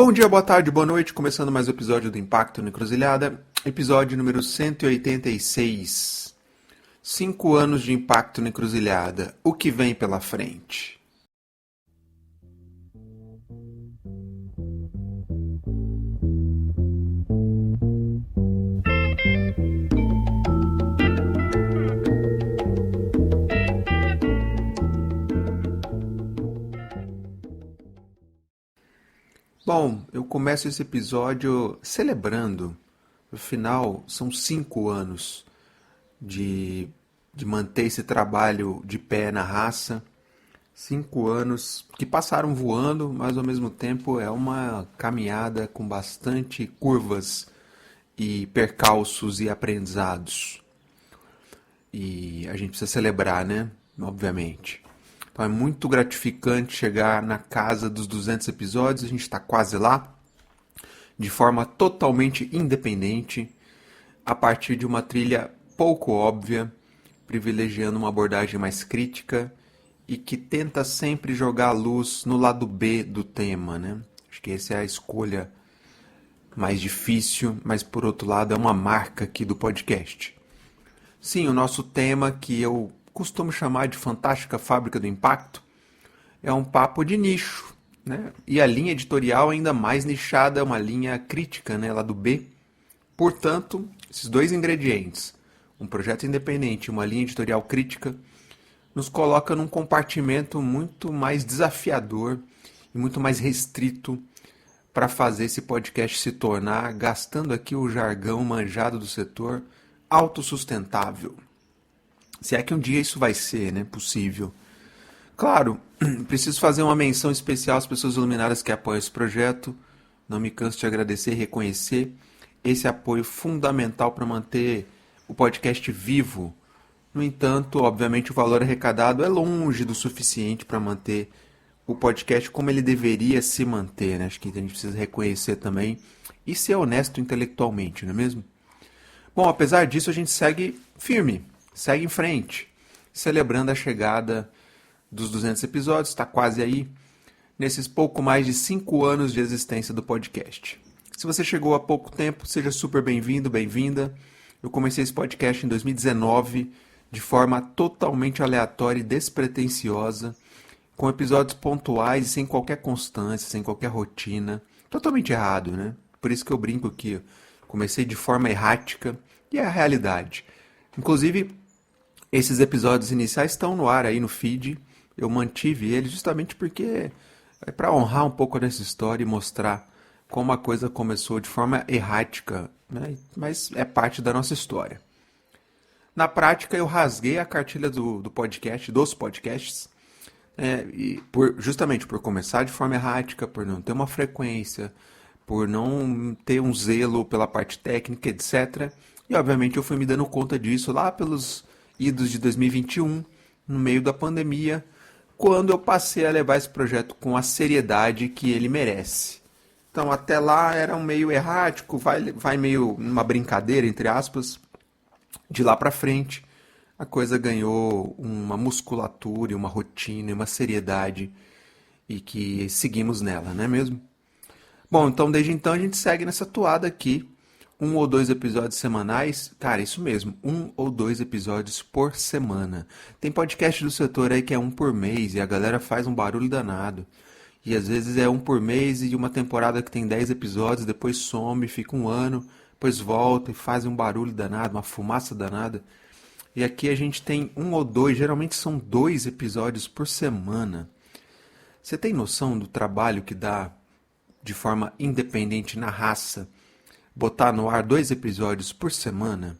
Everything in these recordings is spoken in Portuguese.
Bom dia, boa tarde, boa noite, começando mais um episódio do Impacto na Encruzilhada, episódio número 186. 5 anos de Impacto na Encruzilhada, o que vem pela frente? Bom, eu começo esse episódio celebrando. No final, são 5 anos de manter esse trabalho de pé na raça. 5 anos que passaram voando, mas ao mesmo tempo é uma caminhada com bastante curvas e percalços e aprendizados. E a gente precisa celebrar, né? Obviamente. Então é muito gratificante chegar na casa dos 200 episódios, a gente está quase lá, de forma totalmente independente, a partir de uma trilha pouco óbvia, privilegiando uma abordagem mais crítica e que tenta sempre jogar a luz no lado B do tema, né? Acho que essa é a escolha mais difícil, mas por outro lado é uma marca aqui do podcast. Sim, o nosso tema, que eu costumo chamar de Fantástica Fábrica do Impacto, é um papo de nicho, né? E a linha editorial ainda mais nichada, é uma linha crítica, né, lá do B. Portanto, esses dois ingredientes, um projeto independente e uma linha editorial crítica, nos coloca num compartimento muito mais desafiador e muito mais restrito para fazer esse podcast se tornar, gastando aqui o jargão manjado do setor, autossustentável. Se é que um dia isso vai ser, né, possível. Claro, preciso fazer uma menção especial às pessoas iluminadas que apoiam esse projeto. Não me canso de agradecer e reconhecer esse apoio fundamental para manter o podcast vivo. No entanto, obviamente o valor arrecadado é longe do suficiente para manter o podcast como ele deveria se manter, né? Acho que a gente precisa reconhecer também e ser honesto intelectualmente, não é mesmo? Bom, apesar disso, a gente segue firme, segue em frente, celebrando a chegada dos 200 episódios, está quase aí, nesses pouco mais de 5 anos de existência do podcast. Se você chegou há pouco tempo, seja super bem-vindo, bem-vinda. Eu comecei esse podcast em 2019, de forma totalmente aleatória e despretensiosa, com episódios pontuais e sem qualquer constância, sem qualquer rotina. Totalmente errado, né? Por isso que eu brinco que eu comecei de forma errática, e é a realidade. Inclusive, esses episódios iniciais estão no ar aí no feed. Eu mantive eles justamente porque é para honrar um pouco dessa história e mostrar como a coisa começou de forma errática, né? Mas é parte da nossa história. Na prática, eu rasguei a cartilha do podcast, dos podcasts, justamente por começar de forma errática, por não ter uma frequência, por não ter um zelo pela parte técnica, etc. E, obviamente, eu fui me dando conta disso lá pelos idos de 2021, no meio da pandemia, quando eu passei a levar esse projeto com a seriedade que ele merece. Então, até lá era um meio errático, vai meio numa brincadeira, entre aspas. De lá para frente, a coisa ganhou uma musculatura, uma rotina, uma seriedade, e que seguimos nela, não é mesmo? Bom, então desde então a gente segue nessa toada aqui, 1 ou 2 episódios semanais, cara, isso mesmo, 1 ou 2 episódios por semana. Tem podcast do setor aí que é 1 por mês e a galera faz um barulho danado. E às vezes é 1 por mês e uma temporada que tem 10 episódios, depois some, fica um ano, depois volta e faz um barulho danado, uma fumaça danada. E aqui a gente tem 1 ou 2, geralmente são 2 episódios por semana. Você tem noção do trabalho que dá de forma independente na raça botar no ar 2 episódios por semana?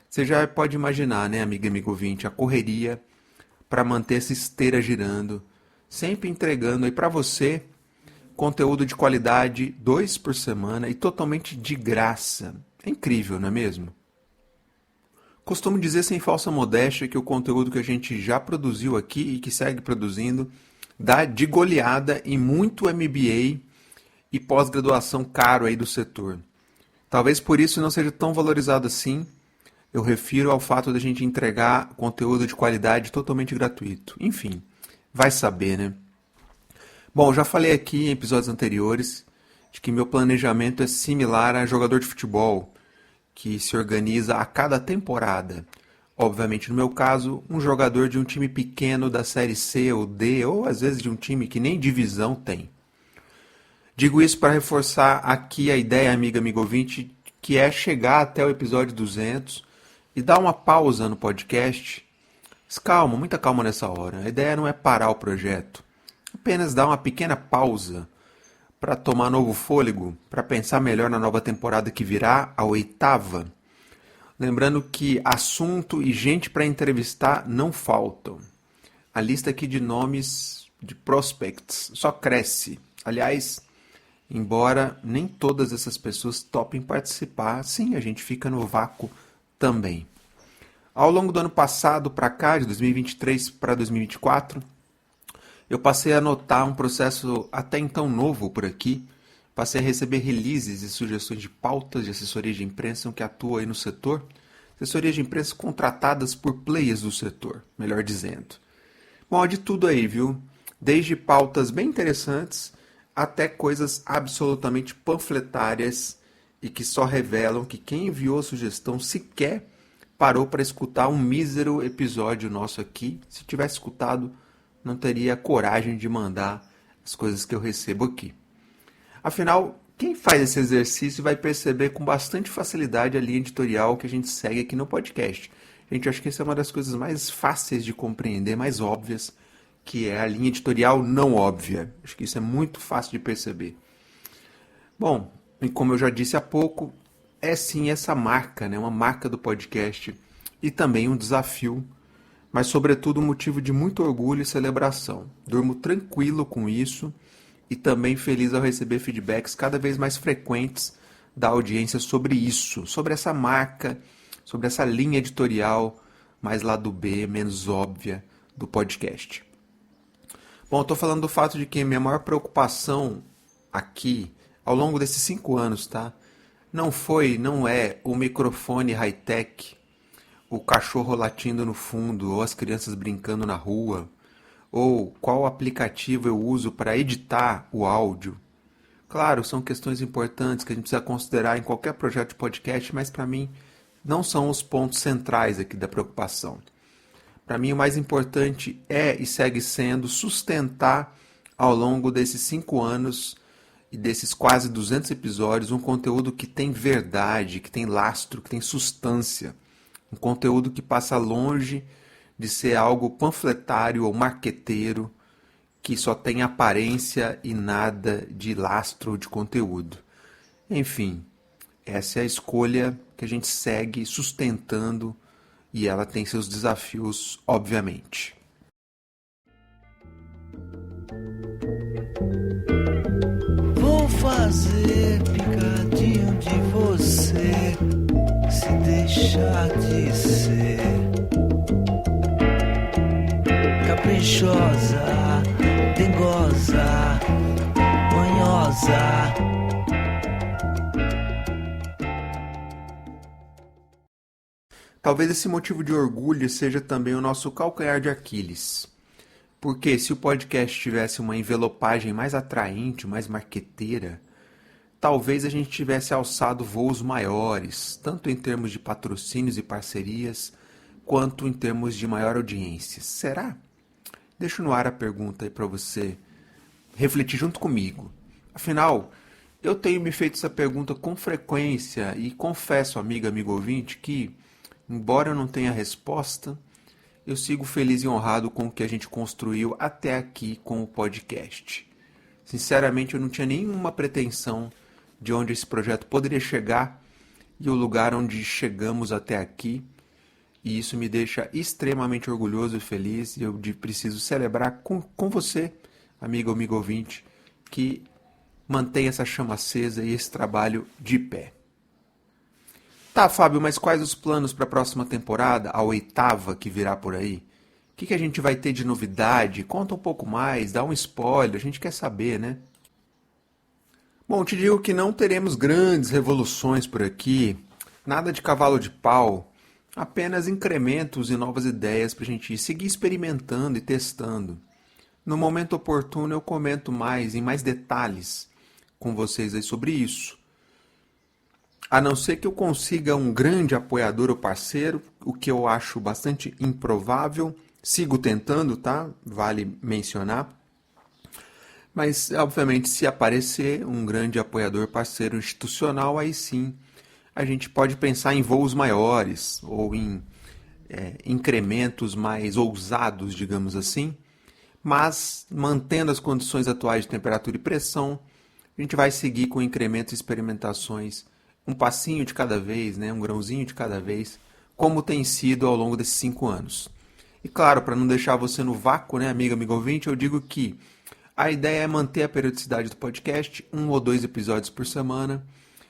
Você já pode imaginar, né, amiga e amigo ouvinte, a correria para manter essa esteira girando, sempre entregando aí para você conteúdo de qualidade 2 por semana e totalmente de graça. É incrível, não é mesmo? Costumo dizer sem falsa modéstia que o conteúdo que a gente já produziu aqui e que segue produzindo dá de goleada em muito MBA e pós-graduação caro aí do setor. Talvez por isso não seja tão valorizado assim. Eu refiro ao fato de a gente entregar conteúdo de qualidade totalmente gratuito. Enfim, vai saber, né? Bom, já falei aqui em episódios anteriores de que meu planejamento é similar a jogador de futebol, que se organiza a cada temporada. Obviamente, no meu caso, um jogador de um time pequeno da Série C ou D, ou às vezes de um time que nem divisão tem. Digo isso para reforçar aqui a ideia, amigo ouvinte, que é chegar até o episódio 200 e dar uma pausa no podcast. Mas calma, muita calma nessa hora. A ideia não é parar o projeto, apenas dar uma pequena pausa para tomar novo fôlego, para pensar melhor na nova temporada que virá, a 8ª. Lembrando que assunto e gente para entrevistar não faltam. A lista aqui de nomes de prospects só cresce. Aliás, embora nem todas essas pessoas topem participar, sim, a gente fica no vácuo também. Ao longo do ano passado para cá, de 2023 para 2024, eu passei a notar um processo até então novo por aqui. Passei a receber releases e sugestões de pautas de assessoria de imprensa que atua aí no setor. Assessorias de imprensa contratadas por players do setor, melhor dizendo. Bom, há de tudo aí, viu? Desde pautas bem interessantes até coisas absolutamente panfletárias e que só revelam que quem enviou a sugestão sequer parou para escutar um mísero episódio nosso aqui. Se tivesse escutado, não teria coragem de mandar as coisas que eu recebo aqui. Afinal, quem faz esse exercício vai perceber com bastante facilidade a linha editorial que a gente segue aqui no podcast. Gente, eu acho que essa é uma das coisas mais fáceis de compreender, mais óbvias, que é a linha editorial não óbvia. Acho que isso é muito fácil de perceber. Bom, e como eu já disse há pouco, é sim essa marca, né? Uma marca do podcast e também um desafio, mas sobretudo um motivo de muito orgulho e celebração. Durmo tranquilo com isso e também feliz ao receber feedbacks cada vez mais frequentes da audiência sobre isso, sobre essa marca, sobre essa linha editorial mais lado B, menos óbvia do podcast. Bom, eu estou falando do fato de que minha maior preocupação aqui, ao longo desses 5 anos, tá? Não é o microfone high-tech, o cachorro latindo no fundo, ou as crianças brincando na rua, ou qual aplicativo eu uso para editar o áudio. Claro, são questões importantes que a gente precisa considerar em qualquer projeto de podcast, mas para mim não são os pontos centrais aqui da preocupação. Para mim o mais importante é e segue sendo sustentar ao longo desses 5 anos e desses quase 200 episódios um conteúdo que tem verdade, que tem lastro, que tem substância. Um conteúdo que passa longe de ser algo panfletário ou marqueteiro, que só tem aparência e nada de lastro ou de conteúdo. Enfim, essa é a escolha que a gente segue sustentando e ela tem seus desafios, obviamente. Vou fazer picadinho de você, se deixar de ser caprichosa, dengosa, manhosa. Talvez esse motivo de orgulho seja também o nosso calcanhar de Aquiles. Porque se o podcast tivesse uma envelopagem mais atraente, mais marqueteira, talvez a gente tivesse alçado voos maiores, tanto em termos de patrocínios e parcerias, quanto em termos de maior audiência. Será? Deixo no ar a pergunta aí para você refletir junto comigo. Afinal, eu tenho me feito essa pergunta com frequência e confesso, amigo ouvinte, que, embora eu não tenha resposta, eu sigo feliz e honrado com o que a gente construiu até aqui com o podcast. Sinceramente, eu não tinha nenhuma pretensão de onde esse projeto poderia chegar e o lugar onde chegamos até aqui. E isso me deixa extremamente orgulhoso e feliz. E eu preciso celebrar com você, amigo ouvinte, que mantém essa chama acesa e esse trabalho de pé. Tá, Fábio, mas quais os planos para a próxima temporada, a 8ª que virá por aí? O que a gente vai ter de novidade? Conta um pouco mais, dá um spoiler, a gente quer saber, né? Bom, te digo que não teremos grandes revoluções por aqui, nada de cavalo de pau, apenas incrementos e novas ideias para a gente seguir experimentando e testando. No momento oportuno eu comento mais, em mais detalhes, com vocês aí sobre isso. A não ser que eu consiga um grande apoiador ou parceiro, o que eu acho bastante improvável. Sigo tentando, tá? Vale mencionar. Mas, obviamente, se aparecer um grande apoiador parceiro institucional, aí sim a gente pode pensar em voos maiores ou em incrementos mais ousados, digamos assim. Mas, mantendo as condições atuais de temperatura e pressão, a gente vai seguir com incrementos e experimentações, um passinho de cada vez, né? Um grãozinho de cada vez, como tem sido ao longo desses 5 anos. E claro, para não deixar você no vácuo, né, amigo ouvinte, eu digo que a ideia é manter a periodicidade do podcast, 1 ou 2 episódios por semana.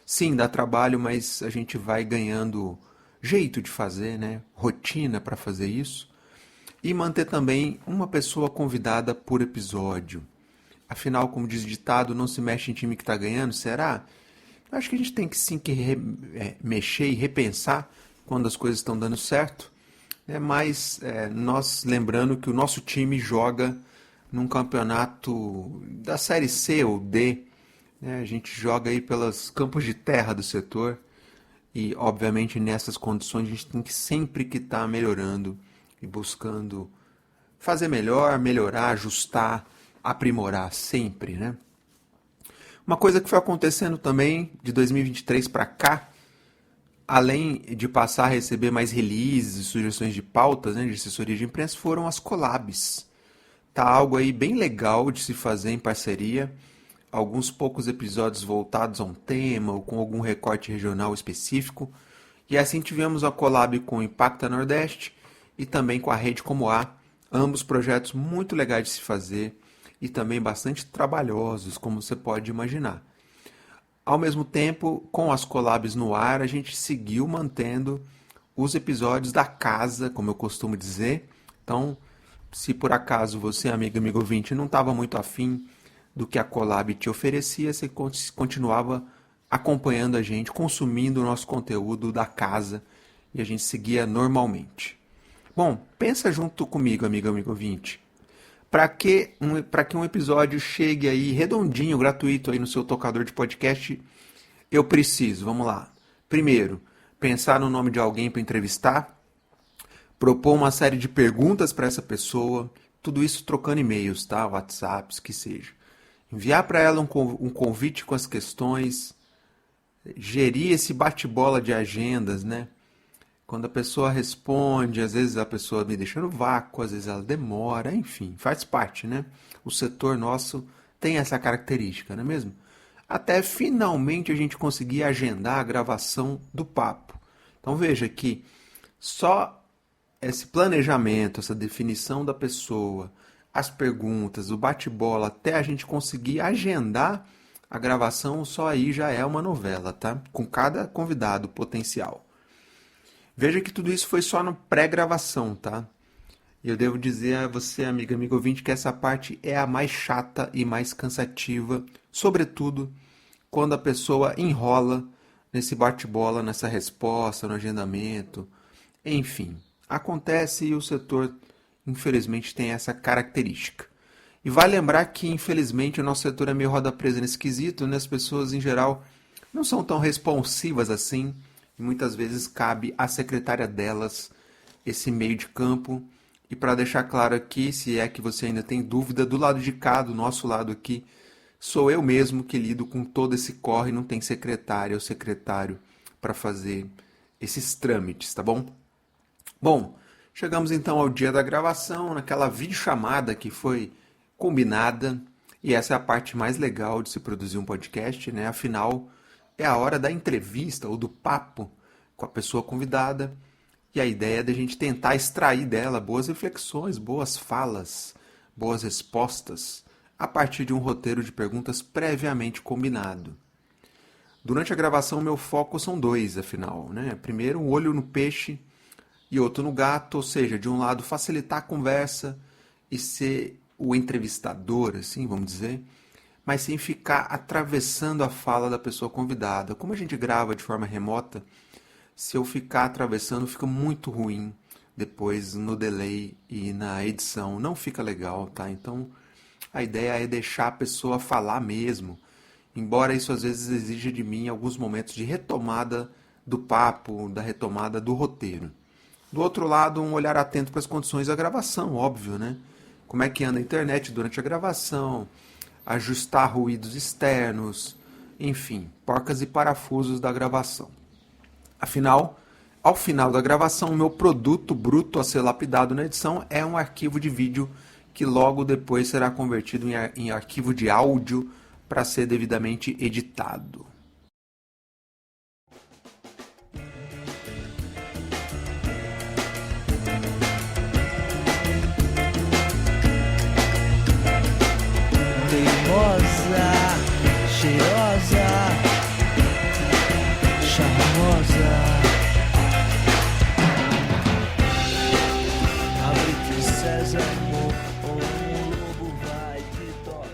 Sim, dá trabalho, mas a gente vai ganhando jeito de fazer, né? Rotina para fazer isso. E manter também uma pessoa convidada por episódio. Afinal, como diz o ditado, não se mexe em time que está ganhando, será? Acho que a gente tem que sim mexer e repensar quando as coisas estão dando certo. Mas nós lembrando que o nosso time joga num campeonato da Série C ou D. Né? A gente joga aí pelos campos de terra do setor. E, obviamente, nessas condições a gente tem que sempre que estar melhorando e buscando fazer melhor, melhorar, ajustar, aprimorar sempre, né? Uma coisa que foi acontecendo também de 2023 para cá, além de passar a receber mais releases e sugestões de pautas, né, de assessoria de imprensa, foram as collabs. Tá algo aí bem legal de se fazer em parceria, alguns poucos episódios voltados a um tema ou com algum recorte regional específico. E assim tivemos a collab com o Impacta Nordeste e também com a Rede Como A, ambos projetos muito legais de se fazer e também bastante trabalhosos, como você pode imaginar. Ao mesmo tempo, com as collabs no ar, a gente seguiu mantendo os episódios da casa, como eu costumo dizer. Então, se por acaso você, amigo ouvinte, não estava muito afim do que a collab te oferecia, você continuava acompanhando a gente, consumindo o nosso conteúdo da casa e a gente seguia normalmente. Bom, pensa junto comigo, amigo ouvinte. Para que um episódio chegue aí redondinho, gratuito aí no seu tocador de podcast, eu preciso, vamos lá. Primeiro, pensar no nome de alguém para entrevistar, propor uma série de perguntas para essa pessoa, tudo isso trocando e-mails, tá? WhatsApps, que seja. Enviar para ela um convite com as questões, gerir esse bate-bola de agendas, né? Quando a pessoa responde, às vezes a pessoa me deixa no vácuo, às vezes ela demora, enfim, faz parte, né? O setor nosso tem essa característica, não é mesmo? Até finalmente a gente conseguir agendar a gravação do papo. Então veja que só esse planejamento, essa definição da pessoa, as perguntas, o bate-bola, até a gente conseguir agendar a gravação, só aí já é uma novela, tá? Com cada convidado potencial. Veja que tudo isso foi só na pré-gravação, tá? E eu devo dizer a você, amigo ouvinte, que essa parte é a mais chata e mais cansativa, sobretudo quando a pessoa enrola nesse bate-bola, nessa resposta, no agendamento. Enfim, acontece e o setor, infelizmente, tem essa característica. E vale lembrar que, infelizmente, o nosso setor é meio roda presa nesse quesito, né? As pessoas, em geral, não são tão responsivas assim, e muitas vezes cabe à secretária delas esse meio de campo. E para deixar claro aqui, se é que você ainda tem dúvida, do lado de cá, do nosso lado aqui, sou eu mesmo que lido com todo esse corre, não tem secretária ou secretário para fazer esses trâmites, tá bom? Bom, chegamos então ao dia da gravação, naquela videochamada que foi combinada, e essa é a parte mais legal de se produzir um podcast, né? Afinal, é a hora da entrevista ou do papo com a pessoa convidada, e a ideia é da gente tentar extrair dela boas reflexões, boas falas, boas respostas, a partir de um roteiro de perguntas previamente combinado. Durante a gravação, meu foco são dois, afinal, né? Primeiro, um olho no peixe e outro no gato, ou seja, de um lado facilitar a conversa e ser o entrevistador, assim, vamos dizer, mas sem ficar atravessando a fala da pessoa convidada. Como a gente grava de forma remota, se eu ficar atravessando, fica muito ruim depois no delay e na edição. Não fica legal, tá? Então, a ideia é deixar a pessoa falar mesmo embora isso às vezes exija de mim alguns momentos de retomada do papo, da retomada do roteiro. Do outro lado, um olhar atento para as condições da gravação, óbvio, né? Como é que anda a internet durante a gravação, ajustar ruídos externos, enfim, porcas e parafusos da gravação. Afinal, ao final da gravação, o meu produto bruto a ser lapidado na edição é um arquivo de vídeo que logo depois será convertido em arquivo de áudio para ser devidamente editado. Teimosa, cheirosa, charmosa. Abre-te, Sésamo, ou um lobo vai te tornar.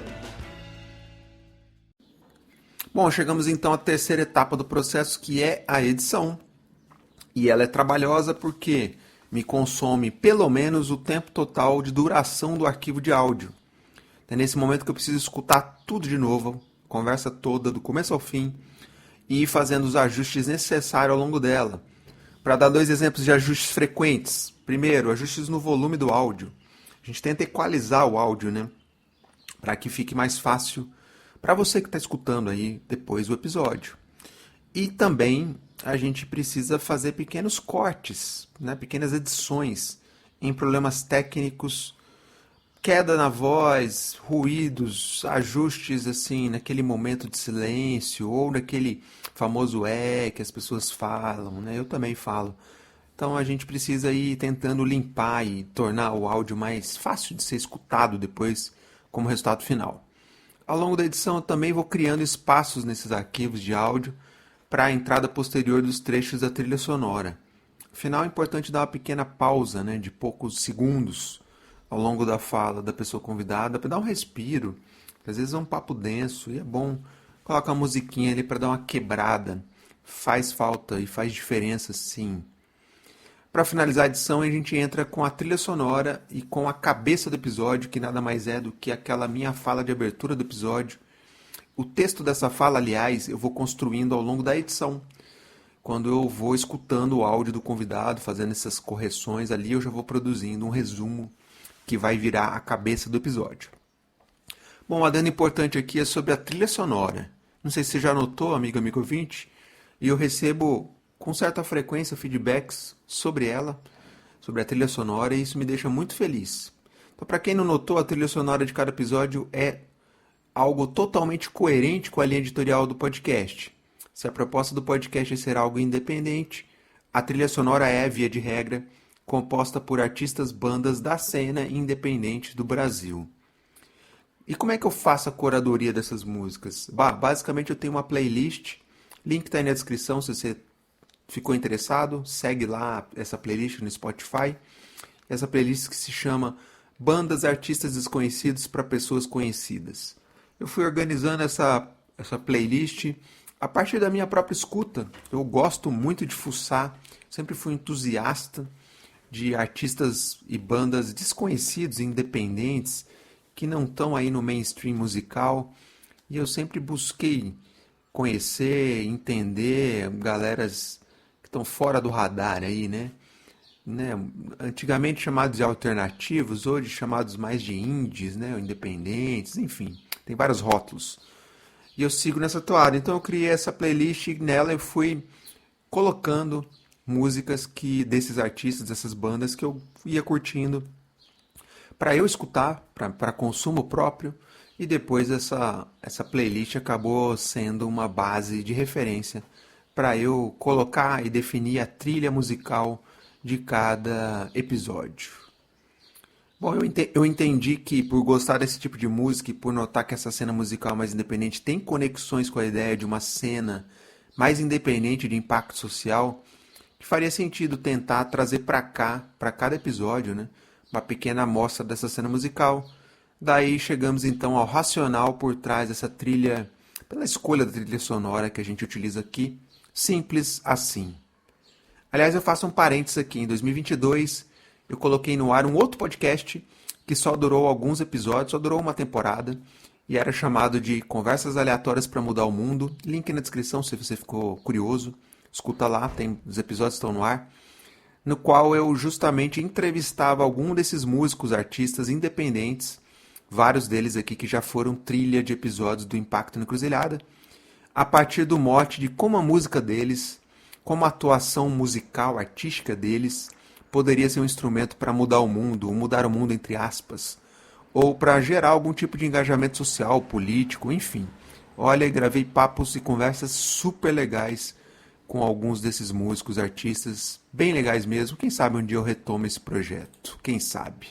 Bom, chegamos então à terceira etapa do processo, que é a edição. E ela é trabalhosa porque me consome pelo menos o tempo total de duração do arquivo de áudio. É nesse momento que eu preciso escutar tudo de novo, a conversa toda, do começo ao fim, e ir fazendo os ajustes necessários ao longo dela. Para dar 2 exemplos de ajustes frequentes. Primeiro, ajustes no volume do áudio. A gente tenta equalizar o áudio, né? Para que fique mais fácil para você que está escutando aí depois do episódio. E também a gente precisa fazer pequenos cortes, né? Pequenas edições em problemas técnicos, queda na voz, ruídos, ajustes assim naquele momento de silêncio ou naquele famoso que as pessoas falam, né? Eu também falo. Então a gente precisa ir tentando limpar e tornar o áudio mais fácil de ser escutado depois como resultado final. Ao longo da edição eu também vou criando espaços nesses arquivos de áudio para a entrada posterior dos trechos da trilha sonora. Afinal é importante dar uma pequena pausa, né, de poucos segundos ao longo da fala da pessoa convidada, para dar um respiro. Às vezes é um papo denso e é bom colocar uma musiquinha ali para dar uma quebrada. Faz falta e faz diferença, sim. Para finalizar a edição, a gente entra com a trilha sonora e com a cabeça do episódio, que nada mais é do que aquela minha fala de abertura do episódio. O texto dessa fala, aliás, eu vou construindo ao longo da edição. Quando eu vou escutando o áudio do convidado, fazendo essas correções ali, eu já vou produzindo um resumo que vai virar a cabeça do episódio. Bom, uma adendo importante aqui é sobre a trilha sonora. Não sei se você já notou, amigo ouvinte, e eu recebo com certa frequência feedbacks sobre ela, sobre a trilha sonora, e isso me deixa muito feliz. Então, para quem não notou, a trilha sonora de cada episódio é algo totalmente coerente com a linha editorial do podcast. Se a proposta do podcast é ser algo independente, a trilha sonora é, via de regra, composta por artistas bandas da cena independente do Brasil. E como é que eu faço a curadoria dessas músicas? Basicamente eu tenho uma playlist, link está aí na descrição se você ficou interessado, segue lá essa playlist no Spotify. Essa playlist que se chama Bandas Artistas Desconhecidos para Pessoas Conhecidas. Eu fui organizando essa playlist a partir da minha própria escuta. Eu gosto muito de fuçar, sempre fui entusiasta de artistas e bandas desconhecidos, independentes, que não estão aí no mainstream musical. E eu sempre busquei conhecer, entender galeras que estão fora do radar aí, né? Antigamente chamados de alternativos, hoje chamados mais de indies, né? Ou independentes, enfim, tem vários rótulos. E eu sigo nessa toada. Então eu criei essa playlist e nela eu fui colocando músicas desses artistas, dessas bandas que eu ia curtindo para eu escutar, para consumo próprio, e depois essa playlist acabou sendo uma base de referência para eu colocar e definir a trilha musical de cada episódio. Bom, eu entendi que por gostar desse tipo de música e por notar que essa cena musical mais independente tem conexões com a ideia de uma cena mais independente de impacto social, que faria sentido tentar trazer para cá, para cada episódio, né, uma pequena amostra dessa cena musical. Daí chegamos então ao racional por trás dessa trilha, pela escolha da trilha sonora que a gente utiliza aqui, simples assim. Aliás, eu faço um parênteses aqui, em 2022 eu coloquei no ar um outro podcast que só durou alguns episódios, só durou uma temporada, e era chamado de Conversas Aleatórias para Mudar o Mundo. Link na descrição se você ficou curioso. Escuta lá, os episódios estão no ar. No qual eu justamente entrevistava algum desses músicos, artistas independentes, vários deles aqui que já foram trilha de episódios do Impacto na Encruzilhada, a partir do mote de como a música deles, como a atuação musical, artística deles, poderia ser um instrumento para mudar o mundo, ou mudar o mundo entre aspas, ou para gerar algum tipo de engajamento social, político, enfim. Olha, gravei papos e conversas super legais com alguns desses músicos, artistas, bem legais mesmo. Quem sabe um dia eu retomo esse projeto, quem sabe.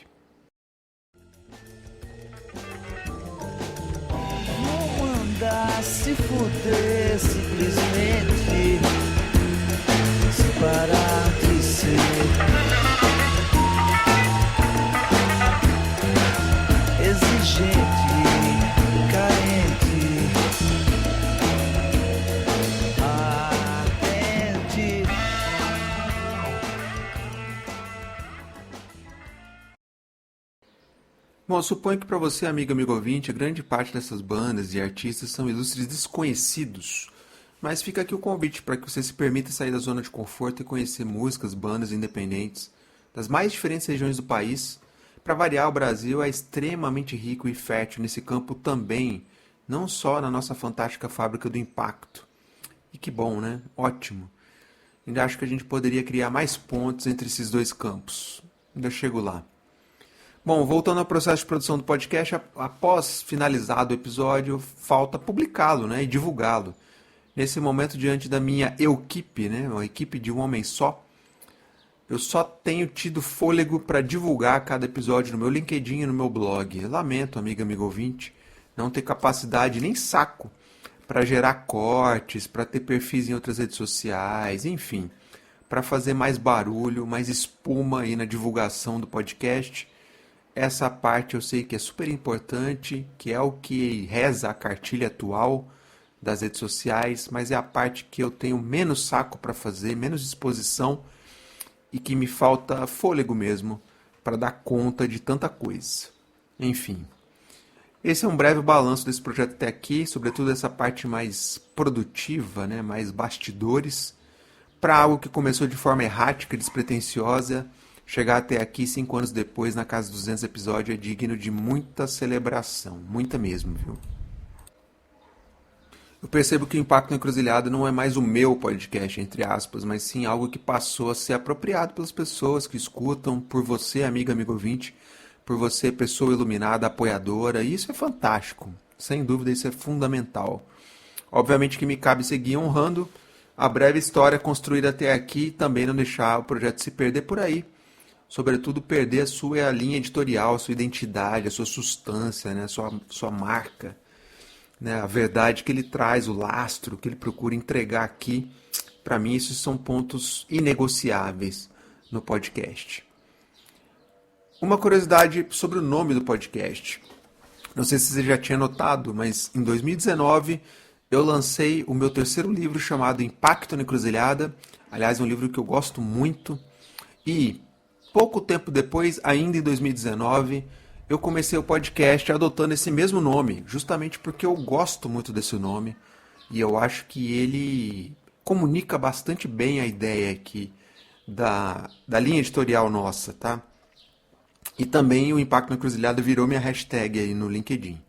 Vou mandar se fuder simplesmente, se parar de ser exigente, carente, ardente. Bom, suponho que para você, amigo ouvinte, a grande parte dessas bandas e artistas são ilustres desconhecidos. Mas fica aqui o convite para que você se permita sair da zona de conforto e conhecer músicas, bandas independentes das mais diferentes regiões do país. Para variar, o Brasil é extremamente rico e fértil nesse campo também, não só na nossa fantástica fábrica do impacto. E que bom, né? Ótimo. Ainda acho que a gente poderia criar mais pontes entre esses dois campos. Ainda chego lá. Bom, voltando ao processo de produção do podcast, após finalizado o episódio, falta publicá-lo, né, e divulgá-lo. Nesse momento, diante da minha equipe, né, uma equipe de um homem só, eu só tenho tido fôlego para divulgar cada episódio no meu LinkedIn e no meu blog. Lamento, amigo ouvinte, não ter capacidade nem saco para gerar cortes, para ter perfis em outras redes sociais, enfim, para fazer mais barulho, mais espuma aí na divulgação do podcast. Essa parte eu sei que é super importante, que é o que reza a cartilha atual das redes sociais, mas é a parte que eu tenho menos saco para fazer, menos disposição e que me falta fôlego mesmo para dar conta de tanta coisa. Enfim, esse é um breve balanço desse projeto até aqui, sobretudo essa parte mais produtiva, né, mais bastidores, para algo que começou de forma errática, despretensiosa. Chegar até aqui 5 anos depois, na casa dos 200 episódios, é digno de muita celebração. Muita mesmo, viu? Eu percebo que o Impacto na Encruzilhada não é mais o meu podcast, entre aspas, mas sim algo que passou a ser apropriado pelas pessoas que escutam, por você, amigo ouvinte, por você, pessoa iluminada, apoiadora, e isso é fantástico. Sem dúvida, isso é fundamental. Obviamente que me cabe seguir honrando a breve história construída até aqui e também não deixar o projeto se perder por aí. Sobretudo, perder a sua linha editorial, a sua identidade, a sua substância, né? a sua marca, né? A verdade que ele traz, o lastro que ele procura entregar aqui. Para mim, esses são pontos inegociáveis no podcast. Uma curiosidade sobre o nome do podcast. Não sei se você já tinha notado, mas em 2019 eu lancei o meu terceiro livro chamado Impacto na Encruzilhada. Aliás, é um livro que eu gosto muito. E pouco tempo depois, ainda em 2019, eu comecei o podcast adotando esse mesmo nome, justamente porque eu gosto muito desse nome e eu acho que ele comunica bastante bem a ideia aqui da linha editorial nossa, tá? E também o Impacto na Encruzilhada virou minha hashtag aí no LinkedIn.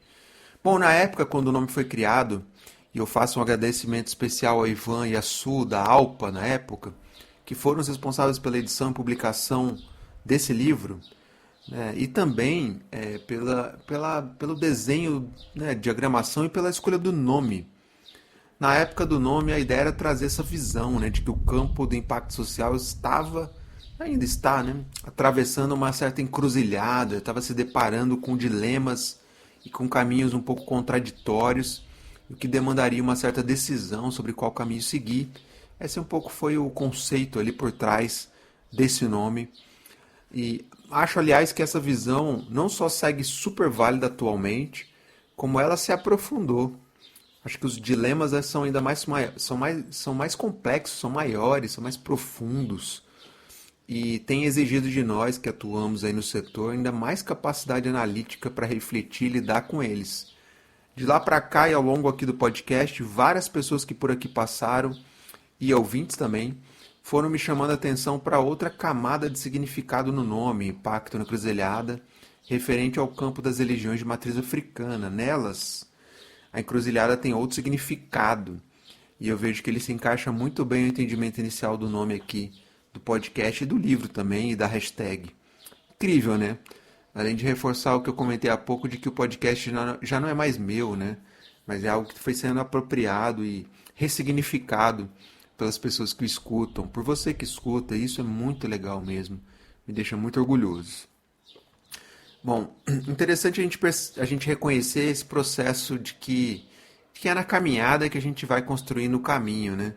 Bom, na época, quando o nome foi criado, e eu faço um agradecimento especial ao Ivan e a Su, da Alpa, na época, que foram os responsáveis pela edição e publicação desse livro, né, e também pelo desenho, né, diagramação e pela escolha do nome. Na época do nome, a ideia era trazer essa visão, né, de que o campo do impacto social ainda está, né, atravessando uma certa encruzilhada, estava se deparando com dilemas e com caminhos um pouco contraditórios, o que demandaria uma certa decisão sobre qual caminho seguir. Esse um pouco foi o conceito ali por trás desse nome. E acho, aliás, que essa visão não só segue super válida atualmente, como ela se aprofundou. Acho que os dilemas são ainda são mais complexos, são maiores, são mais profundos. E tem exigido de nós que atuamos aí no setor ainda mais capacidade analítica para refletir e lidar com eles. De lá para cá e ao longo aqui do podcast, várias pessoas que por aqui passaram, e ouvintes também, foram me chamando a atenção para outra camada de significado no nome, Pacto na Encruzilhada, referente ao campo das religiões de matriz africana. Nelas, a encruzilhada tem outro significado, e eu vejo que ele se encaixa muito bem no entendimento inicial do nome aqui, do podcast e do livro também, e da hashtag. Incrível, né? Além de reforçar o que eu comentei há pouco de que o podcast já não é mais meu, né? Mas é algo que foi sendo apropriado e ressignificado pelas pessoas que o escutam, por você que escuta, e isso é muito legal mesmo. Me deixa muito orgulhoso. Bom, interessante a gente reconhecer esse processo de que é na caminhada que a gente vai construindo o caminho, né?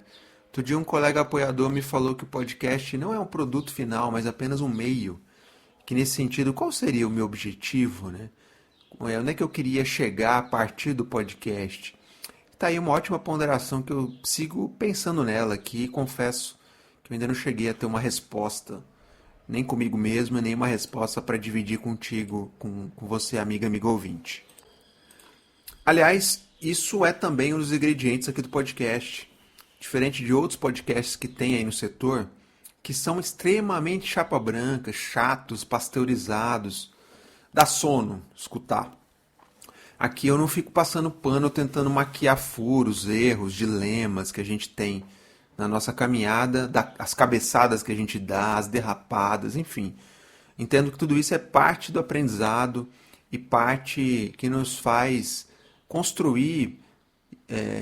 Outro dia um colega apoiador me falou que o podcast não é um produto final, mas apenas um meio. Que nesse sentido, qual seria o meu objetivo, né? Onde é que eu queria chegar a partir do podcast? Tá aí uma ótima ponderação que eu sigo pensando nela aqui e confesso que eu ainda não cheguei a ter uma resposta, nem comigo mesmo, nem uma resposta para dividir contigo, com você, amiga ouvinte. Aliás, isso é também um dos ingredientes aqui do podcast. Diferente de outros podcasts que tem aí no setor, que são extremamente chapa branca, chatos, pasteurizados, dá sono escutar. Aqui eu não fico passando pano tentando maquiar furos, erros, dilemas que a gente tem na nossa caminhada, as cabeçadas que a gente dá, as derrapadas, enfim. Entendo que tudo isso é parte do aprendizado e parte que nos faz construir,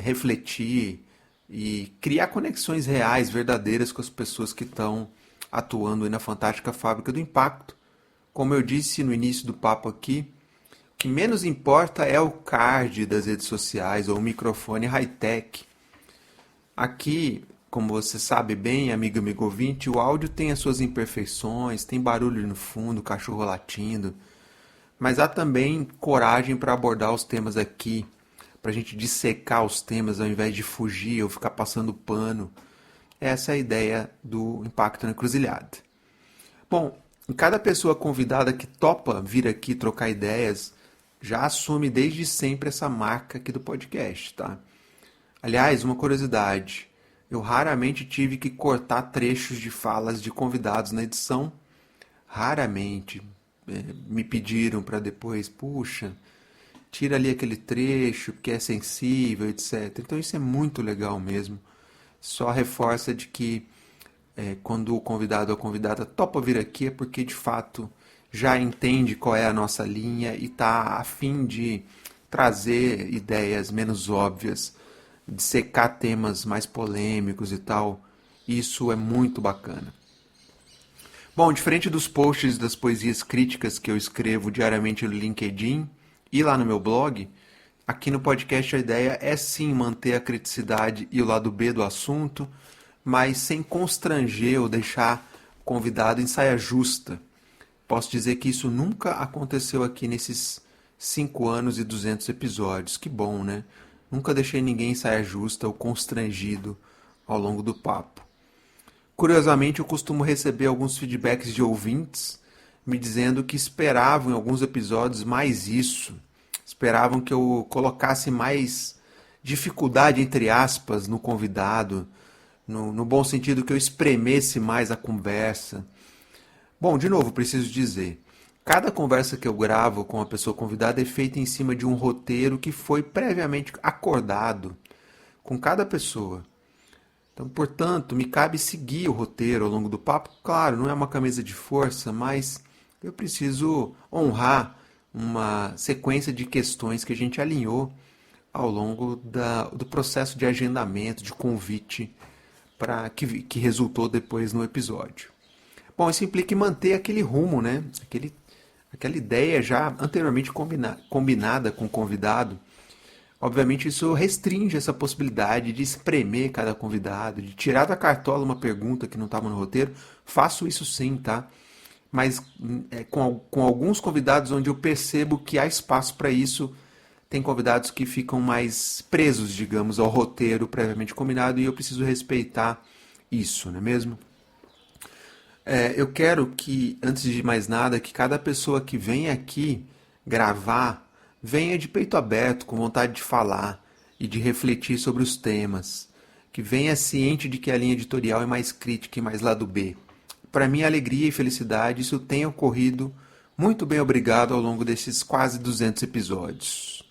refletir e criar conexões reais, verdadeiras com as pessoas que estão atuando aí na fantástica fábrica do impacto. Como eu disse no início do papo aqui, o que menos importa é o card das redes sociais ou o microfone high-tech. Aqui, como você sabe bem, amigo ouvinte, o áudio tem as suas imperfeições, tem barulho no fundo, cachorro latindo, mas há também coragem para abordar os temas aqui, para a gente dissecar os temas ao invés de fugir ou ficar passando pano. Essa é a ideia do Impacto na Encruzilhada. Bom, cada pessoa convidada que topa vir aqui trocar ideias já assume desde sempre essa marca aqui do podcast, tá? Aliás, uma curiosidade, eu raramente tive que cortar trechos de falas de convidados na edição. Raramente me pediram para depois, puxa, tira ali aquele trecho porque é sensível, etc. Então isso é muito legal mesmo. Só reforça de que quando o convidado ou a convidada topa vir aqui é porque de fato já entende qual é a nossa linha e está a fim de trazer ideias menos óbvias, de secar temas mais polêmicos e tal. Isso é muito bacana. Bom, diferente dos posts das poesias críticas que eu escrevo diariamente no LinkedIn e lá no meu blog, aqui no podcast a ideia é sim manter a criticidade e o lado B do assunto, mas sem constranger ou deixar o convidado em saia justa. Posso dizer que isso nunca aconteceu aqui nesses 5 anos e 200 episódios. Que bom, né? Nunca deixei ninguém em saia justa ou constrangido ao longo do papo. Curiosamente, eu costumo receber alguns feedbacks de ouvintes me dizendo que esperavam em alguns episódios mais isso. Esperavam que eu colocasse mais dificuldade, entre aspas, no convidado, no bom sentido que eu espremesse mais a conversa. Bom, de novo, preciso dizer, cada conversa que eu gravo com a pessoa convidada é feita em cima de um roteiro que foi previamente acordado com cada pessoa. Então, portanto, me cabe seguir o roteiro ao longo do papo. Claro, não é uma camisa de força, mas eu preciso honrar uma sequência de questões que a gente alinhou ao longo do processo de agendamento, de convite, que resultou depois no episódio. Bom, isso implica em manter aquele rumo, né? Aquela ideia já anteriormente combinada com o convidado. Obviamente isso restringe essa possibilidade de espremer cada convidado, de tirar da cartola uma pergunta que não estava no roteiro. Faço isso sim, tá? Mas com alguns convidados onde eu percebo que há espaço para isso, tem convidados que ficam mais presos, digamos, ao roteiro previamente combinado e eu preciso respeitar isso, não é mesmo? Eu quero que, antes de mais nada, que cada pessoa que vem aqui gravar venha de peito aberto, com vontade de falar e de refletir sobre os temas. Que venha ciente de que a linha editorial é mais crítica e mais lado B. Para minha alegria e felicidade, isso tem ocorrido. Muito bem, obrigado ao longo desses quase 200 episódios.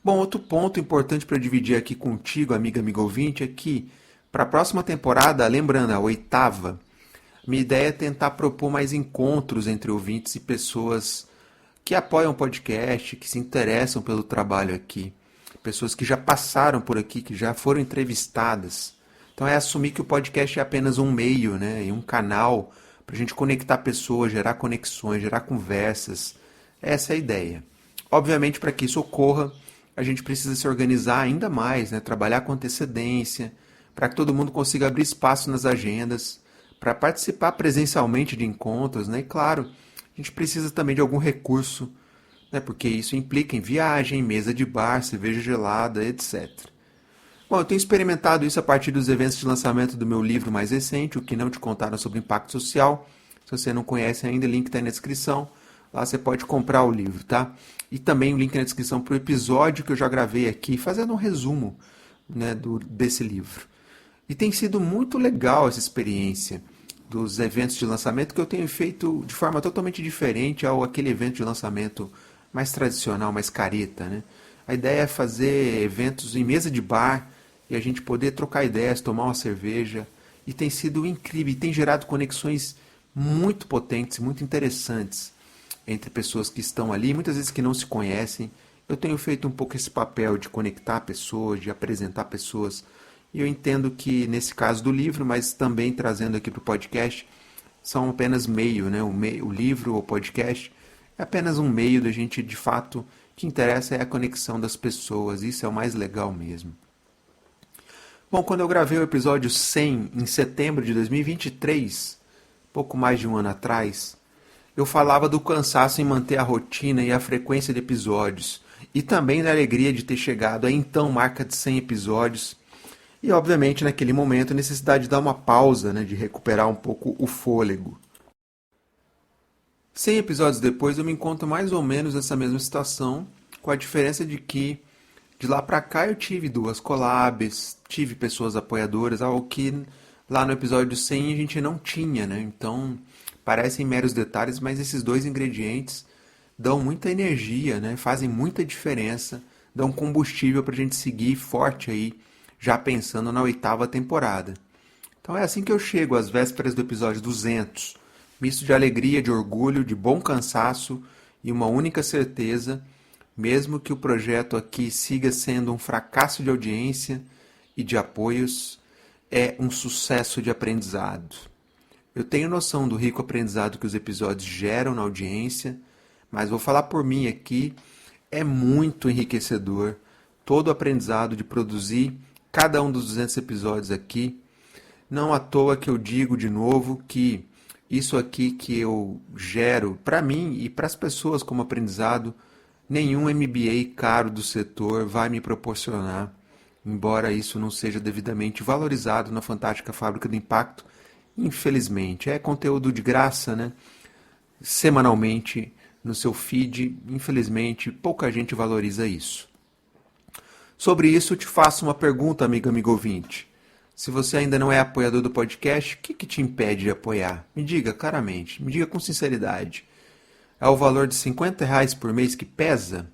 Bom, outro ponto importante para dividir aqui contigo, amigo ouvinte, é que para a próxima temporada, lembrando, a 8ª, minha ideia é tentar propor mais encontros entre ouvintes e pessoas que apoiam o podcast, que se interessam pelo trabalho aqui. Pessoas que já passaram por aqui, que já foram entrevistadas. Então é assumir que o podcast é apenas um meio, né, e um canal para a gente conectar pessoas, gerar conexões, gerar conversas. Essa é a ideia. Obviamente, para que isso ocorra, a gente precisa se organizar ainda mais, né? Trabalhar com antecedência, para que todo mundo consiga abrir espaço nas agendas, para participar presencialmente de encontros, né? E claro, a gente precisa também de algum recurso, né? Porque isso implica em viagem, mesa de bar, cerveja gelada, etc. Bom, eu tenho experimentado isso a partir dos eventos de lançamento do meu livro mais recente, O Que Não Te Contaram sobre Impacto Social. Se você não conhece ainda, o link está aí na descrição. Lá você pode comprar o livro, tá? E também o link na descrição para o episódio que eu já gravei aqui, fazendo um resumo, né, desse livro. E tem sido muito legal essa experiência dos eventos de lançamento que eu tenho feito de forma totalmente diferente ao aquele evento de lançamento mais tradicional, mais careta, né? A ideia é fazer eventos em mesa de bar e a gente poder trocar ideias, tomar uma cerveja. E tem sido incrível e tem gerado conexões muito potentes, muito interessantes entre pessoas que estão ali, muitas vezes que não se conhecem. Eu tenho feito um pouco esse papel de conectar pessoas, de apresentar pessoas. E eu entendo que, nesse caso do livro, mas também trazendo aqui para o podcast, são apenas meio, né? O livro ou podcast é apenas um meio da gente, de fato, o que interessa é a conexão das pessoas. Isso é o mais legal mesmo. Bom, quando eu gravei o episódio 100, em setembro de 2023, pouco mais de um ano atrás, eu falava do cansaço em manter a rotina e a frequência de episódios, e também da alegria de ter chegado à então marca de 100 episódios, e obviamente naquele momento a necessidade de dar uma pausa, né, de recuperar um pouco o fôlego. 100 episódios depois eu me encontro mais ou menos nessa mesma situação, com a diferença de que de lá pra cá eu tive 2 collabs, tive pessoas apoiadoras, algo que lá no episódio 100 a gente não tinha, né? Então parecem meros detalhes, mas esses 2 ingredientes dão muita energia, né? Fazem muita diferença, dão combustível para a gente seguir forte aí, já pensando na 8ª temporada. Então é assim que eu chego às vésperas do episódio 200, misto de alegria, de orgulho, de bom cansaço e uma única certeza, mesmo que o projeto aqui siga sendo um fracasso de audiência e de apoios, é um sucesso de aprendizado. Eu tenho noção do rico aprendizado que os episódios geram na audiência, mas vou falar por mim aqui, é muito enriquecedor todo o aprendizado de produzir cada um dos 200 episódios aqui. Não à toa que eu digo de novo que isso aqui que eu gero para mim e para as pessoas como aprendizado, nenhum MBA caro do setor vai me proporcionar, embora isso não seja devidamente valorizado na fantástica Fábrica do Impacto. Infelizmente, é conteúdo de graça, né? Semanalmente no seu feed, infelizmente, pouca gente valoriza isso. Sobre isso, te faço uma pergunta, amigo ouvinte. Se você ainda não é apoiador do podcast, o que te impede de apoiar? Me diga claramente, me diga com sinceridade. É o valor de R$50 por mês que pesa?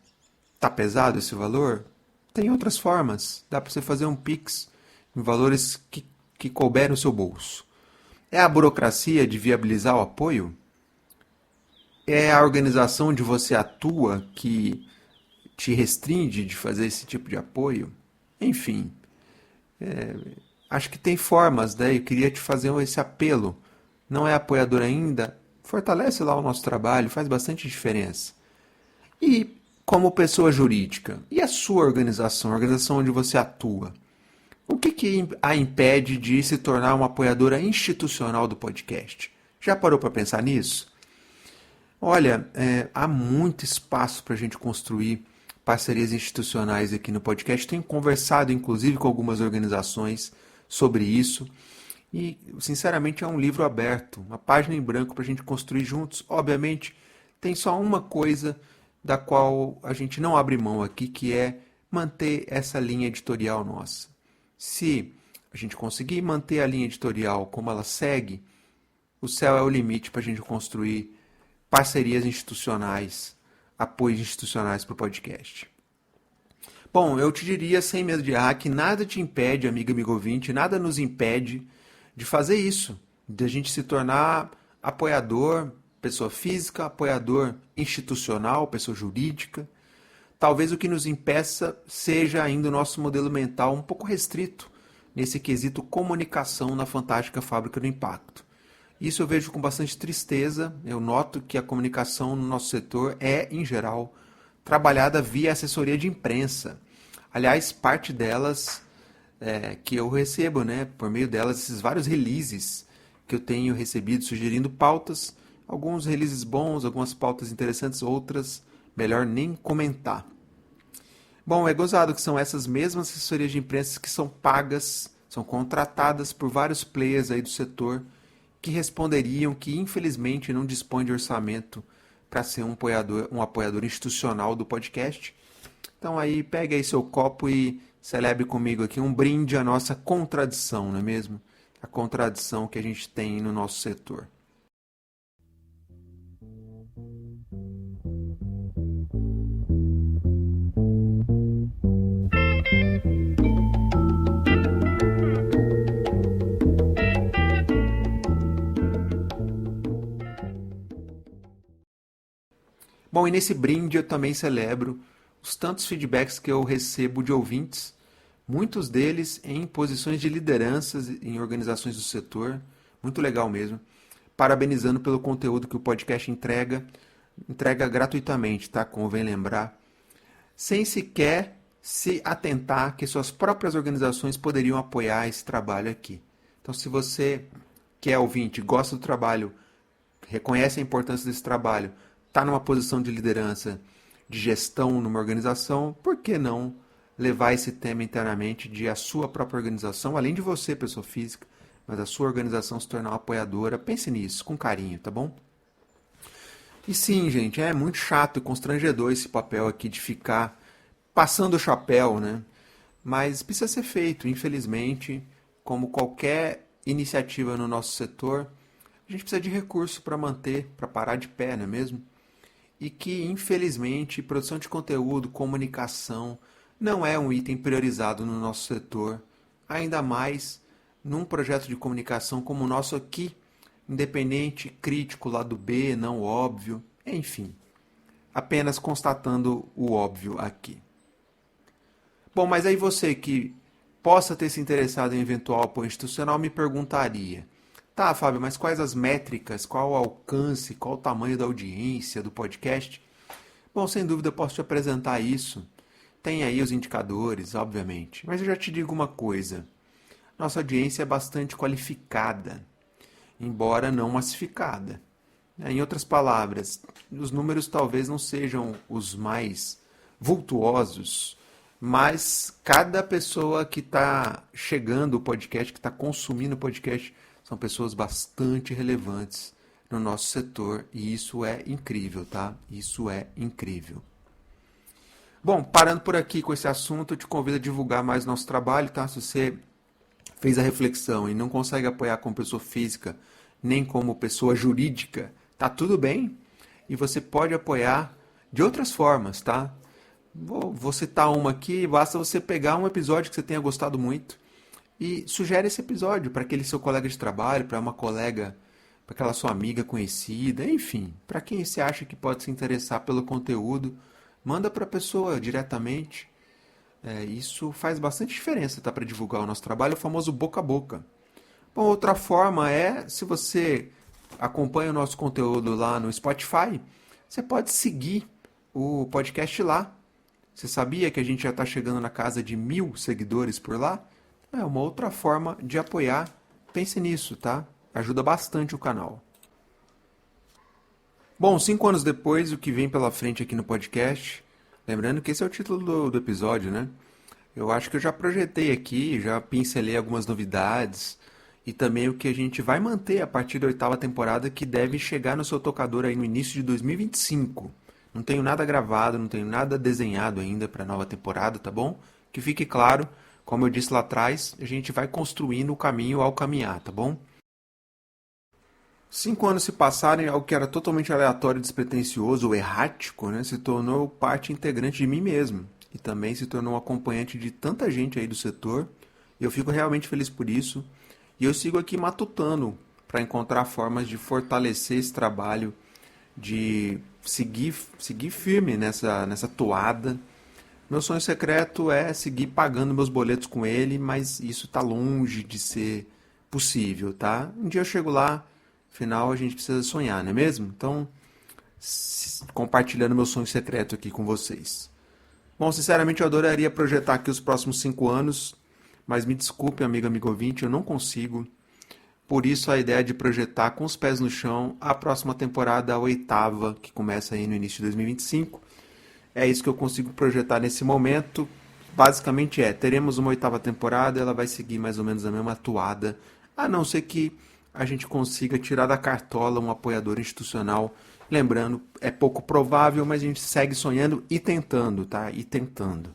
Tá pesado esse valor? Tem outras formas. Dá para você fazer um Pix em valores que couber no seu bolso. É a burocracia de viabilizar o apoio? É a organização onde você atua que te restringe de fazer esse tipo de apoio? Enfim, acho que tem formas, né? Eu queria te fazer esse apelo. Não é apoiador ainda? Fortalece lá o nosso trabalho, faz bastante diferença. E como pessoa jurídica, e a sua organização, a organização onde você atua? O que a impede de se tornar uma apoiadora institucional do podcast? Já parou para pensar nisso? Olha, há muito espaço para a gente construir parcerias institucionais aqui no podcast. Tenho conversado, inclusive, com algumas organizações sobre isso. E, sinceramente, é um livro aberto, uma página em branco para a gente construir juntos. Obviamente, tem só uma coisa da qual a gente não abre mão aqui, que é manter essa linha editorial nossa. Se a gente conseguir manter a linha editorial como ela segue, o céu é o limite para a gente construir parcerias institucionais, apoios institucionais para o podcast. Bom, eu te diria sem medo de errar que nada te impede, amigo ouvinte, nada nos impede de fazer isso, de a gente se tornar apoiador, pessoa física, apoiador institucional, pessoa jurídica. Talvez o que nos impeça seja ainda o nosso modelo mental um pouco restrito nesse quesito comunicação na fantástica fábrica do impacto. Isso eu vejo com bastante tristeza. Eu noto que a comunicação no nosso setor é, em geral, trabalhada via assessoria de imprensa. Aliás, parte delas que eu recebo, né, por meio delas, esses vários releases que eu tenho recebido sugerindo pautas, alguns releases bons, algumas pautas interessantes, outras melhor nem comentar. Bom, é gozado que são essas mesmas assessorias de imprensa que são pagas, são contratadas por vários players aí do setor, que responderiam que infelizmente não dispõe de orçamento para ser um apoiador institucional do podcast. Então aí pega aí seu copo e celebre comigo aqui um brinde à nossa contradição, não é mesmo? A contradição que a gente tem no nosso setor. Bom, e nesse brinde eu também celebro os tantos feedbacks que eu recebo de ouvintes, muitos deles em posições de lideranças em organizações do setor, muito legal mesmo, parabenizando pelo conteúdo que o podcast entrega gratuitamente, tá? Convém lembrar, sem sequer se atentar que suas próprias organizações poderiam apoiar esse trabalho aqui. Então, se você que é ouvinte, gosta do trabalho, reconhece a importância desse trabalho, está numa posição de liderança, de gestão numa organização, por que não levar esse tema internamente de a sua própria organização, além de você, pessoa física, mas a sua organização se tornar uma apoiadora? Pense nisso, com carinho, tá bom? E sim, gente, é muito chato e constrangedor esse papel aqui de ficar passando o chapéu, né? Mas precisa ser feito, infelizmente, como qualquer iniciativa no nosso setor, a gente precisa de recurso para manter, para parar de pé, não é mesmo? E que, infelizmente, produção de conteúdo, comunicação, não é um item priorizado no nosso setor, ainda mais num projeto de comunicação como o nosso aqui, independente, crítico, lado B, não óbvio, enfim, apenas constatando o óbvio aqui. Bom, mas aí você que possa ter se interessado em eventual apoio institucional me perguntaria: tá, Fábio, mas quais as métricas, qual o alcance, qual o tamanho da audiência do podcast? Bom, sem dúvida eu posso te apresentar isso. Tem aí os indicadores, obviamente. Mas eu já te digo uma coisa. Nossa audiência é bastante qualificada, embora não massificada. Em outras palavras, os números talvez não sejam os mais vultuosos, mas cada pessoa que está chegando o podcast, que está consumindo o podcast, são pessoas bastante relevantes no nosso setor e isso é incrível, tá? Isso é incrível. Bom, parando por aqui com esse assunto, eu te convido a divulgar mais nosso trabalho, tá? Se você fez a reflexão e não consegue apoiar como pessoa física, nem como pessoa jurídica, tá tudo bem? E você pode apoiar de outras formas, tá? Vou citar uma aqui, basta você pegar um episódio que você tenha gostado muito e sugere esse episódio para aquele seu colega de trabalho, para uma colega, para aquela sua amiga conhecida, enfim, para quem você acha que pode se interessar pelo conteúdo, manda para a pessoa diretamente. Isso faz bastante diferença, tá, para divulgar o nosso trabalho, o famoso boca a boca. Bom, outra forma é, se você acompanha o nosso conteúdo lá no Spotify, você pode seguir o podcast lá. Você sabia que a gente já está chegando na casa de 1.000 seguidores por lá? É uma outra forma de apoiar. Pense nisso, tá? Ajuda bastante o canal. Bom, 5 anos depois, o que vem pela frente aqui no podcast. Lembrando que esse é o título do episódio, né? Eu acho que eu já projetei aqui, já pincelei algumas novidades e também o que a gente vai manter a partir da 8ª temporada, que deve chegar no seu tocador aí no início de 2025. Não tenho nada gravado, não tenho nada desenhado ainda para a nova temporada, tá bom? Que fique claro, como eu disse lá atrás, a gente vai construindo o caminho ao caminhar, tá bom? 5 anos se passaram e algo que era totalmente aleatório, despretensioso ou errático, né, se tornou parte integrante de mim mesmo. E também se tornou um acompanhante de tanta gente aí do setor. E eu fico realmente feliz por isso. E eu sigo aqui matutando para encontrar formas de fortalecer esse trabalho, de seguir firme nessa toada. Meu sonho secreto é seguir pagando meus boletos com ele, mas isso está longe de ser possível, tá? Um dia eu chego lá, afinal a gente precisa sonhar, não é mesmo? Então, compartilhando meu sonho secreto aqui com vocês. Bom, sinceramente eu adoraria projetar aqui os próximos 5 anos, mas me desculpe, amigo ouvinte, eu não consigo. Por isso a ideia de projetar com os pés no chão a próxima temporada, a 8ª, que começa aí no início de 2025. É isso que eu consigo projetar nesse momento. Basicamente teremos uma 8ª temporada, ela vai seguir mais ou menos a mesma toada, a não ser que a gente consiga tirar da cartola um apoiador institucional. Lembrando, é pouco provável, mas a gente segue sonhando e tentando, tá? E tentando.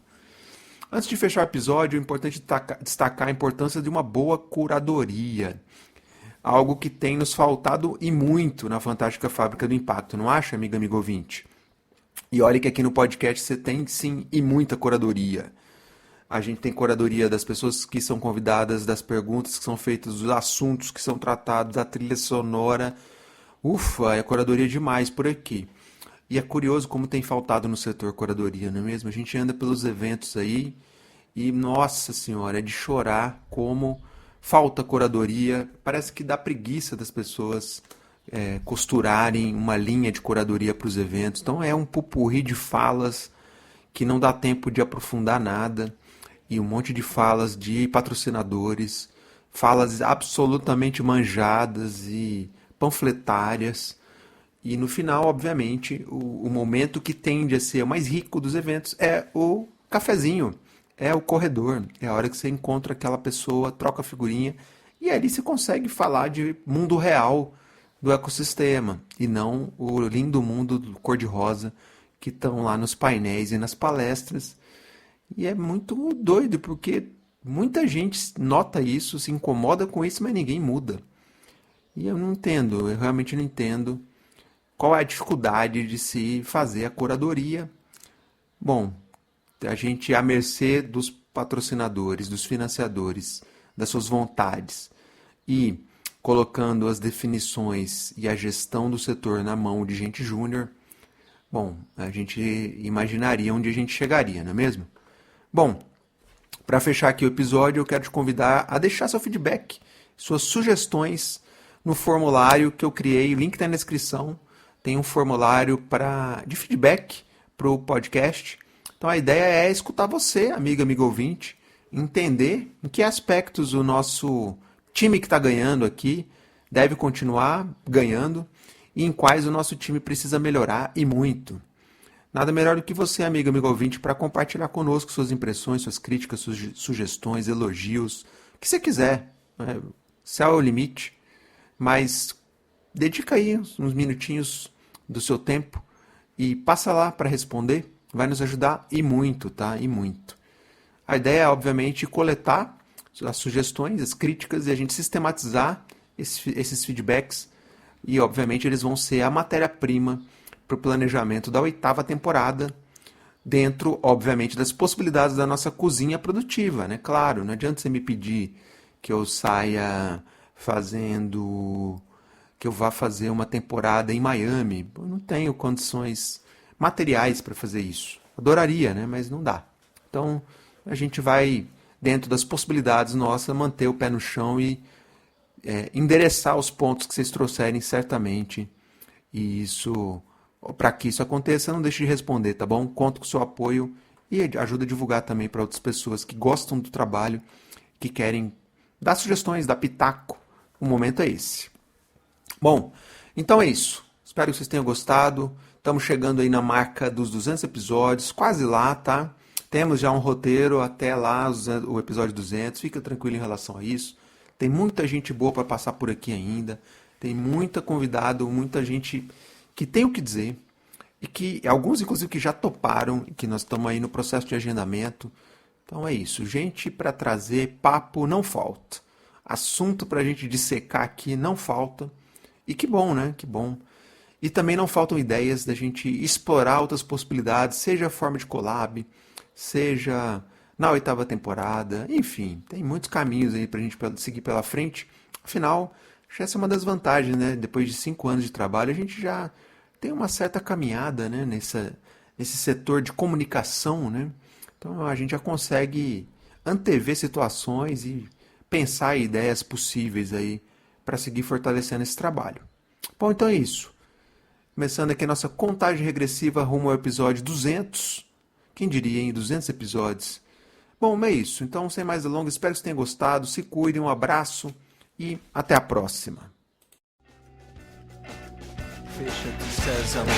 Antes de fechar o episódio, é importante destacar a importância de uma boa curadoria. Algo que tem nos faltado e muito na Fantástica Fábrica do Impacto, não acha, amigo ouvinte? E olha que aqui no podcast você tem, sim, e muita curadoria. A gente tem curadoria das pessoas que são convidadas, das perguntas que são feitas, dos assuntos que são tratados, da trilha sonora. Ufa, é curadoria demais por aqui. E é curioso como tem faltado no setor curadoria, não é mesmo? A gente anda pelos eventos aí e, nossa senhora, é de chorar como falta curadoria. Parece que dá preguiça das pessoas costurarem uma linha de curadoria para os eventos. Então é um pupurri de falas que não dá tempo de aprofundar nada. E um monte de falas de patrocinadores, falas absolutamente manjadas e panfletárias. E no final, obviamente, o momento que tende a ser o mais rico dos eventos é o cafezinho, é o corredor, é a hora que você encontra aquela pessoa, troca figurinha, e ali você consegue falar de mundo real do ecossistema, e não o lindo mundo do cor-de-rosa que estão lá nos painéis e nas palestras. E é muito doido, porque muita gente nota isso, se incomoda com isso, mas ninguém muda. E eu não entendo, eu realmente não entendo qual é a dificuldade de se fazer a curadoria. Bom, a gente é à mercê dos patrocinadores, dos financiadores, das suas vontades. E colocando as definições e a gestão do setor na mão de gente júnior, bom, a gente imaginaria onde a gente chegaria, não é mesmo? Bom, para fechar aqui o episódio, eu quero te convidar a deixar seu feedback, suas sugestões no formulário que eu criei, o link está na descrição. Tem um formulário de feedback para o podcast. Então a ideia é escutar você, amigo ouvinte, entender em que aspectos o nosso time que está ganhando aqui deve continuar ganhando e em quais o nosso time precisa melhorar e muito. Nada melhor do que você, amigo ouvinte, para compartilhar conosco suas impressões, suas críticas, suas sugestões, elogios, o que você quiser. Céu é o limite, mas dedica aí uns minutinhos do seu tempo e passa lá para responder. Vai nos ajudar e muito, tá? E muito. A ideia é, obviamente, coletar as sugestões, as críticas e a gente sistematizar esses feedbacks e, obviamente, eles vão ser a matéria-prima para o planejamento da 8ª temporada, dentro, obviamente, das possibilidades da nossa cozinha produtiva, né? Claro, não adianta você me pedir que eu saia que eu vá fazer uma temporada em Miami. Eu não tenho condições materiais para fazer isso. Adoraria, né? Mas não dá. Então, a gente vai, dentro das possibilidades nossas, manter o pé no chão e endereçar os pontos que vocês trouxerem certamente. E isso, para que isso aconteça, não deixe de responder, tá bom? Conto com o seu apoio e ajuda a divulgar também para outras pessoas que gostam do trabalho, que querem dar sugestões, dar pitaco. O momento é esse. Bom, então é isso. Espero que vocês tenham gostado. Estamos chegando aí na marca dos 200 episódios, quase lá, tá? Temos já um roteiro até lá, o episódio 200. Fica tranquilo em relação a isso. Tem muita gente boa para passar por aqui ainda. Tem muita convidado, muita gente que tem o que dizer. E que alguns, inclusive, que já toparam, e que nós estamos aí no processo de agendamento. Então é isso. Gente para trazer, papo não falta. Assunto para a gente dissecar aqui não falta. E que bom, né? Que bom. E também não faltam ideias da gente explorar outras possibilidades, seja a forma de collab, seja na 8ª temporada, enfim, tem muitos caminhos aí pra gente seguir pela frente. Afinal, essa é uma das vantagens, né? Depois de 5 anos de trabalho, a gente já tem uma certa caminhada, né? Nesse setor de comunicação, né? Então a gente já consegue antever situações e pensar em ideias possíveis aí para seguir fortalecendo esse trabalho. Bom, então é isso. Começando aqui a nossa contagem regressiva rumo ao episódio 200. Quem diria, hein? 200 episódios. Bom, é isso. Então, sem mais delongas, espero que vocês tenham gostado. Se cuidem, um abraço e até a próxima. Fecha-te, Sésamo.